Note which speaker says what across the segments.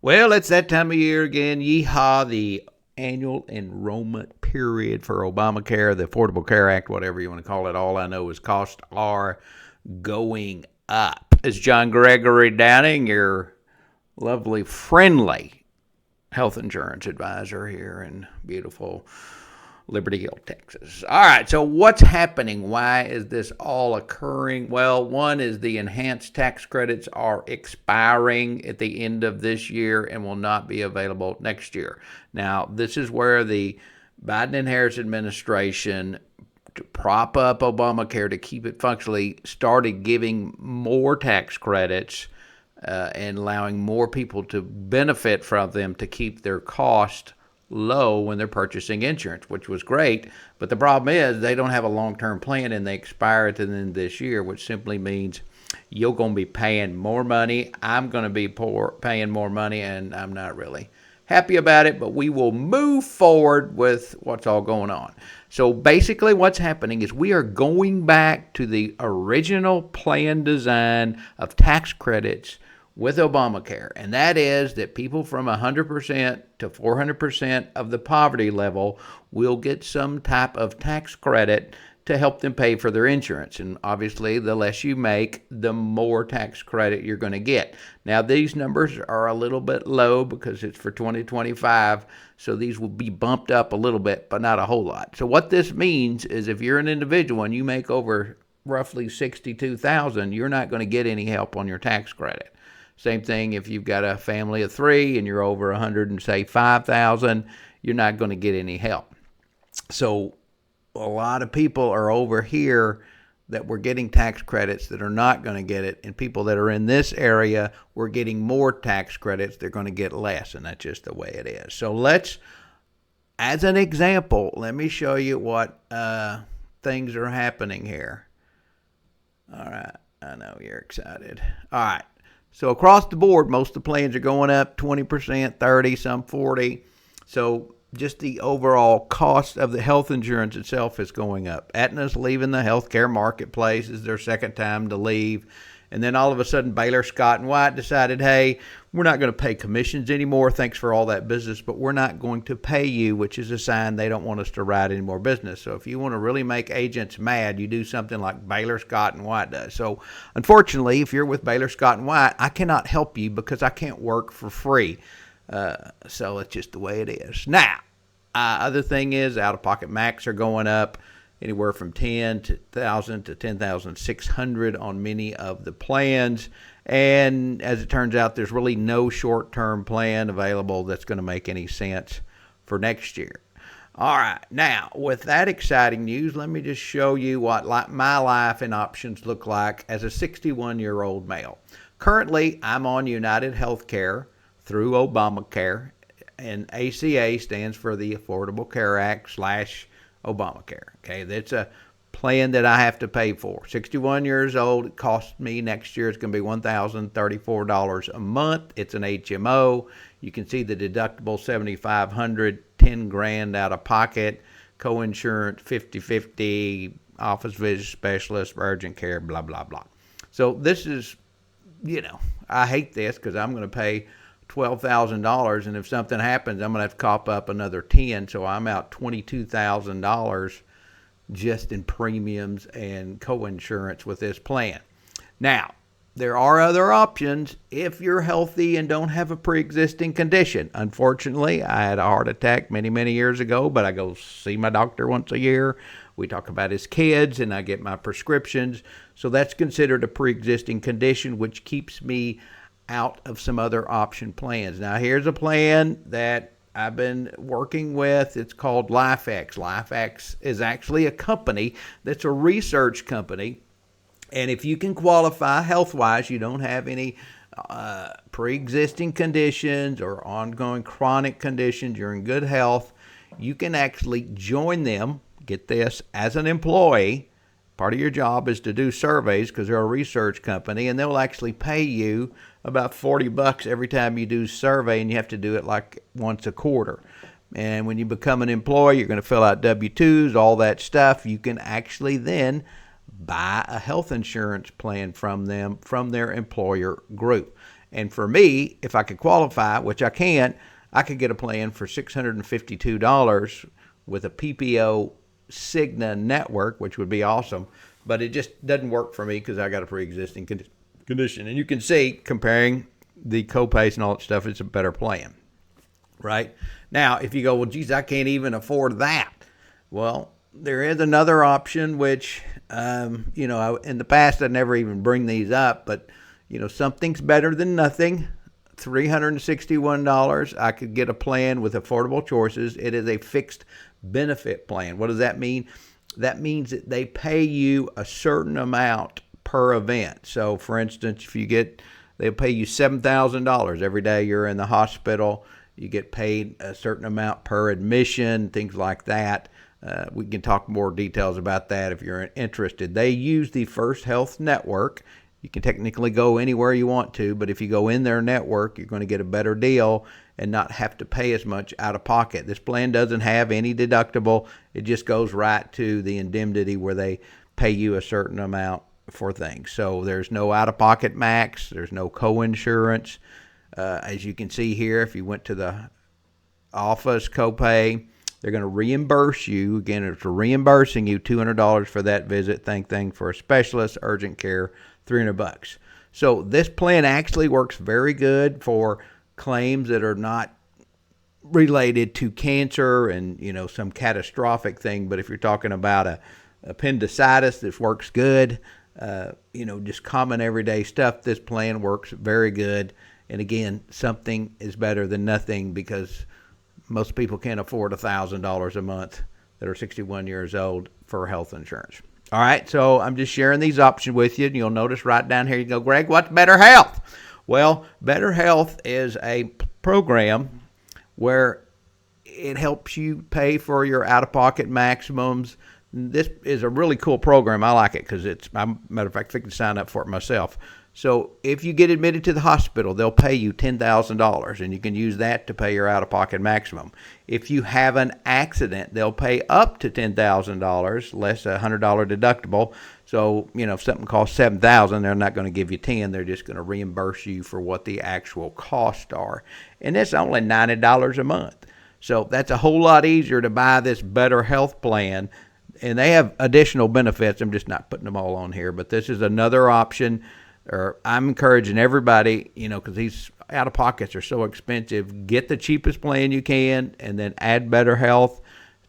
Speaker 1: Well, it's that time of year again. Yeehaw, the annual enrollment period for Obamacare, the Affordable Care Act, whatever you want to call it. All I know is costs are going up. It's John Gregory Downing, your lovely, friendly health insurance advisor here in beautiful Liberty Hill, Texas. All right, so what's happening? Why is this all occurring? Well, one is the enhanced tax credits are expiring at the end of this year and will not be available next year. Now, this is where the Biden and Harris administration, to prop up Obamacare to keep it functionally, started giving more tax credits and allowing more people to benefit from them to keep their cost low when they're purchasing insurance, which was great. But the problem is they don't have a long-term plan and they expire at the end of this year, which simply means you're going to be paying more money. I'm going to be paying more money, and I'm not really happy about it, but we will move forward with what's all going on. So basically what's happening is we are going back to the original plan design of tax credits with Obamacare, and that is that people from 100% to 400% of the poverty level will get some type of tax credit to help them pay for their insurance. And obviously, the less you make, the more tax credit you're going to get. Now, these numbers are a little bit low because it's for 2025, so these will be bumped up a little bit, but not a whole lot. So what this means is if you're an individual and you make over roughly $62,000, you're not going to get any help on your tax credit. Same thing if you've got a family of three and you're over 100 and say 5,000, you're not going to get any help. So a lot of people are over here that we're getting tax credits that are not going to get it, and people that are in this area, we're getting more tax credits, they're going to get less, and that's just the way it is. So let's, as an example, let me show you what things are happening here. All right, I know you're excited. All right. So across the board, most of the plans are going up 20%, 30, some 40. So just the overall cost of the health insurance itself is going up. Aetna's leaving the healthcare marketplace. It's their second time to leave. And then all of a sudden, Baylor, Scott, and White decided, hey, we're not going to pay commissions anymore. Thanks for all that business, but we're not going to pay you, which is a sign they don't want us to write any more business. So if you want to really make agents mad, you do something like Baylor, Scott, and White does. So unfortunately, if you're with Baylor, Scott, and White, I cannot help you because I can't work for free. So it's just the way it is. Now, other thing is out-of-pocket max are going up anywhere from $10,000 to $10,600 on many of the plans. And as it turns out, there's really no short-term plan available that's going to make any sense for next year. All right. Now, with that exciting news, let me just show you what my life and options look like as a 61-year-old male. Currently, I'm on United Healthcare through Obamacare, and ACA stands for the Affordable Care Act / Obamacare. Okay, that's a plan that I have to pay for. 61 years old, it costs me next year, it's going to be $1,034 a month. It's an HMO. You can see the deductible $7,500, $10,000 out of pocket, co-insurance 50-50, office visit specialist, urgent care, blah, blah, blah. So this is, I hate this because I'm going to pay $12,000, and if something happens, I'm going to have to cop up another $10,000, so I'm out $22,000 just in premiums and co-insurance with this plan. Now, there are other options if you're healthy and don't have a pre-existing condition. Unfortunately, I had a heart attack many, many years ago, but I go see my doctor once a year. We talk about his kids, and I get my prescriptions. So that's considered a pre-existing condition, which keeps me out of some other option plans. Now, here's a plan that I've been working with. It's called LifeX. LifeX is actually a company that's a research company. And if you can qualify health-wise, you don't have any pre-existing conditions or ongoing chronic conditions, you're in good health, you can actually join them, get this, as an employee. Part of your job is to do surveys because they're a research company, and they'll actually pay you about $40 every time you do a survey, and you have to do it like once a quarter. And when you become an employee, you're going to fill out W-2s, all that stuff. You can actually then buy a health insurance plan from them, from their employer group. And for me, if I could qualify, which I can't, I could get a plan for $652 with a PPO Cigna network, which would be awesome. But it just doesn't work for me because I got a pre-existing condition. And you can see, comparing the copays and all that stuff, it's a better plan, right? Now, if you go, well, geez, I can't even afford that. Well, there is another option, which, in the past, I never even bring these up, but, something's better than nothing. $361, I could get a plan with affordable choices. It is a fixed benefit plan. What does that mean? That means that they pay you a certain amount per event. So, for instance, they'll pay you $7,000 every day you're in the hospital. You get paid a certain amount per admission, things like that. We can talk more details about that if you're interested. They use the First Health Network. You can technically go anywhere you want to, but if you go in their network, you're going to get a better deal and not have to pay as much out of pocket. This plan doesn't have any deductible. It just goes right to the indemnity where they pay you a certain amount for things. So there's no out-of-pocket max. There's no co-insurance. As you can see here, if you went to the office copay, they're going to reimburse you. Again, it's reimbursing you $200 for that visit. Thing for a specialist, urgent care, $300. So this plan actually works very good for claims that are not related to cancer and, some catastrophic thing. But if you're talking about a appendicitis, this works good. Just common everyday stuff, this plan works very good. And again, something is better than nothing because most people can't afford $1,000 a month that are 61 years old for health insurance. All right, so I'm just sharing these options with you. And you'll notice right down here, you go, Greg, what's Better Health? Well, Better Health is a program where it helps you pay for your out-of-pocket maximums. This is a really cool program. I like it because matter of fact, I can sign up for it myself. So if you get admitted to the hospital, they'll pay you $10,000, and you can use that to pay your out-of-pocket maximum. If you have an accident, they'll pay up to $10,000, less a $100 deductible. So, if something costs $7,000, they're not going to give you $10,000. They're just going to reimburse you for what the actual costs are. And it's only $90 a month. So that's a whole lot easier to buy this Better Health plan. And they have additional benefits. I'm just not putting them all on here. But this is another option. I'm encouraging everybody, because these out-of-pockets are so expensive, get the cheapest plan you can and then add Better Health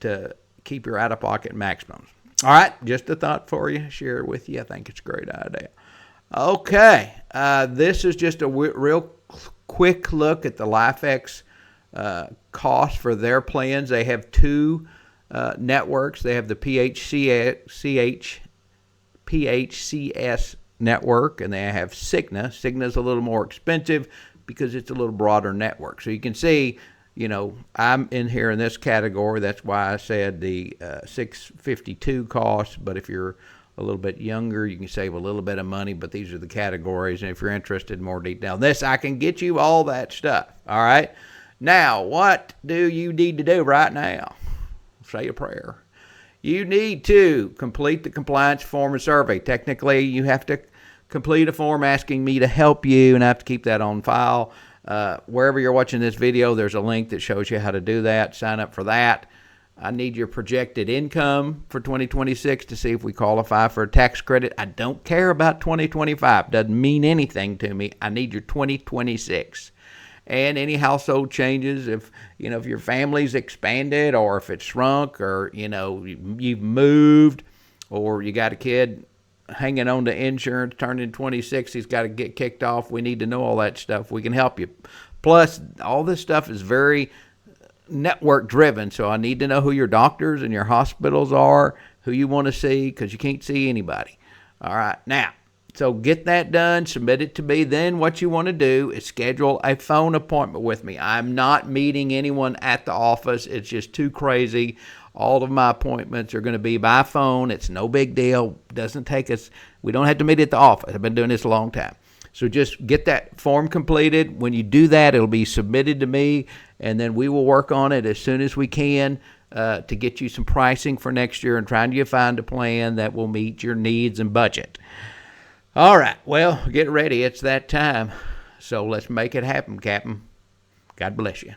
Speaker 1: to keep your out-of-pocket maximums. All right, just a thought for you, share it with you. I think it's a great idea. Okay, this is just a real quick look at the LifeX cost for their plans. They have two networks. They have the PHCS network, and they have Cigna. Cigna's a little more expensive because it's a little broader network. So you can see, I'm in here in this category. That's why I said the $652 cost. But if you're a little bit younger, you can save a little bit of money. But these are the categories, and if you're interested in more detail, I can get you all that stuff. All right. Now, what do you need to do right now? Say a prayer. You need to complete the compliance form and survey. Technically, you have to complete a form asking me to help you, and I have to keep that on file. Wherever you're watching this video, there's a link that shows you how to do that. Sign up for that. I need your projected income for 2026 to see if we qualify for a tax credit. I don't care about 2025. Doesn't mean anything to me. I need your 2026. And any household changes, if your family's expanded or if it's shrunk or, you've moved or you got a kid hanging on to insurance, turning 26, he's got to get kicked off. We need to know all that stuff. We can help you. Plus, all this stuff is very network driven. So I need to know who your doctors and your hospitals are, who you want to see, because you can't see anybody. All right. Now, so get that done, submit it to me. Then what you want to do is schedule a phone appointment with me. I'm not meeting anyone at the office. It's just too crazy. All of my appointments are going to be by phone. It's no big deal. Doesn't take us. We don't have to meet at the office. I've been doing this a long time. So just get that form completed. When you do that, it'll be submitted to me, and then we will work on it as soon as we can to get you some pricing for next year and trying to find a plan that will meet your needs and budget. All right, well, get ready. It's that time. So let's make it happen, Captain. God bless you.